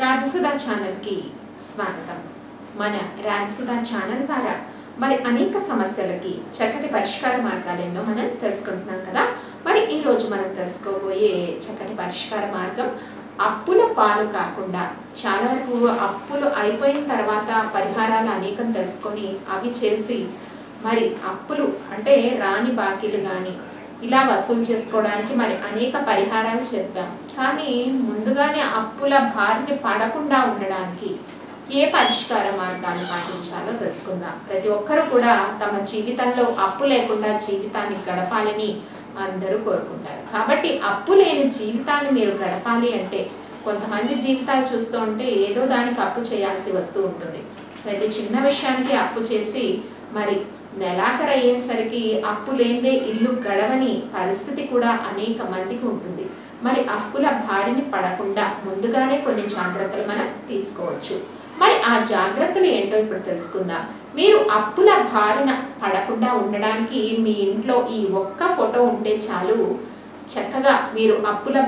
Rajasudha channel కి స్వాగతం। మన రాజసుధా ఛానల్ ద్వారా మరి అనేక సమస్యలకి చక్కటి పరిష్కార మార్గాలు ఎన్నో మనం తెలుసుకుంటున్నాం కదా। మరి ఈ రోజు మనం తెలుసుకోబోయే చక్కటి పరిష్కార మార్గం అప్పుల పాలు కాకుండా చాలా వరకు అప్పులు అయిపోయిన తర్వాత పరిహారాలు అనేకం తెలుసుకొని అవి చేసి మరి అప్పులు అంటే రాని బాకీలు గాని ఇలా వసూలు చేసుకోవడానికి మరి అనేక పరిహారాలు చెప్పాం। కానీ ముందుగానే అప్పుల బారిన పడకుండా ఉండడానికి ఏ పరిష్కార మార్గాలు పాటించాలో తెలుసుకుందాం। ప్రతి ఒక్కరు కూడా తమ జీవితంలో అప్పు లేకుండా జీవితాన్ని గడపాలని అందరూ కోరుకుంటారు। కాబట్టి అప్పు లేని జీవితాన్ని మీరు గడపాలి అంటే కొంతమంది జీవితాలు చూస్తూ ఉంటే ఏదో దానికి అప్పు చేయాల్సి వస్తూ ఉంటుంది। ప్రతి చిన్న విషయానికి అప్పు చేసి మరి నెలాఖరు అయ్యేసరికి అప్పు లేనిదే ఇల్లు గడవని పరిస్థితి కూడా అనేక మందికి ఉంటుంది। మరి అప్పుల బారిన పడకుండా ముందుగానే కొన్ని జాగ్రత్తలు మనం తీసుకోవచ్చు। మరి ఆ జాగ్రత్తలు ఏంటో ఇప్పుడు తెలుసుకుందాం। మీరు అప్పుల బారిన పడకుండా ఉండడానికి మీ ఇంట్లో ఈ ఒక్క ఫోటో ఉంటే చాలు, చక్కగా మీరు అప్పుల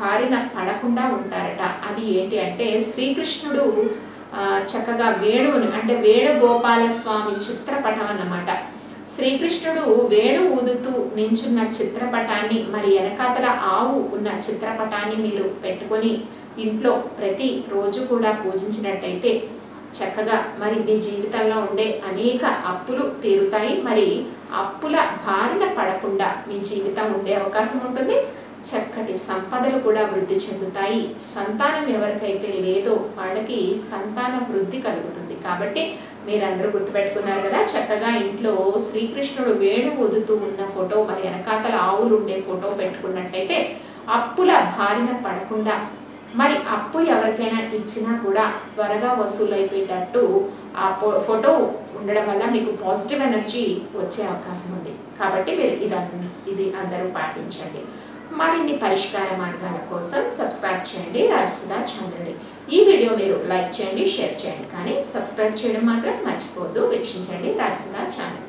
బారిన పడకుండా ఉంటారట। అది ఏంటి అంటే శ్రీకృష్ణుడు చక్కగా వేణువుని అంటే వేణుగోపాల స్వామి చిత్రపటం అన్నమాట। శ్రీకృష్ణుడు వేణు ఊదుతూ నించున్న చిత్రపటాన్ని మరి వెనకాతల ఆవు ఉన్న చిత్రపటాన్ని మీరు పెట్టుకొని ఇంట్లో ప్రతి రోజు కూడా పూజించినట్టయితే చక్కగా మరి మీ జీవితంలో ఉండే అనేక అప్పులు తీరుతాయి। మరి అప్పుల బారిన పడకుండా మీ జీవితం ఉండే అవకాశం ఉంటుంది। చక్కటి సంపదలు కూడా వృద్ధి చెందుతాయి। సంతానం ఎవరికైతే లేదో వాళ్ళకి సంతాన వృద్ధి కలుగుతుంది। కాబట్టి మీరందరూ గుర్తుపెట్టుకున్నారు కదా, చక్కగా ఇంట్లో శ్రీకృష్ణుడు వేణు ఊదుతూ ఉన్న ఫోటో మరి వెనకాతల ఆవులు ఉండే ఫోటో పెట్టుకున్నట్టయితే అప్పుల బారిన పడకుండా మరి అప్పు ఎవరికైనా ఇచ్చినా కూడా త్వరగా వసూలు అయిపోయేటట్టు ఆ ఫోటో ఉండడం వల్ల మీకు పాజిటివ్ ఎనర్జీ వచ్చే అవకాశం ఉంది। కాబట్టి మీరు ఇది అందరూ పాటించండి। మరిన్ని పరిష్కార మార్గాల కోసం సబ్స్క్రైబ్ చేయండి రాజసుధా ఛానల్ని। ఈ వీడియో మీరు లైక్ చేయండి, షేర్ చేయండి, కానీ సబ్స్క్రైబ్ చేయడం మాత్రం మర్చిపోవద్దు। వీక్షించండి రాజసుధా ఛానల్।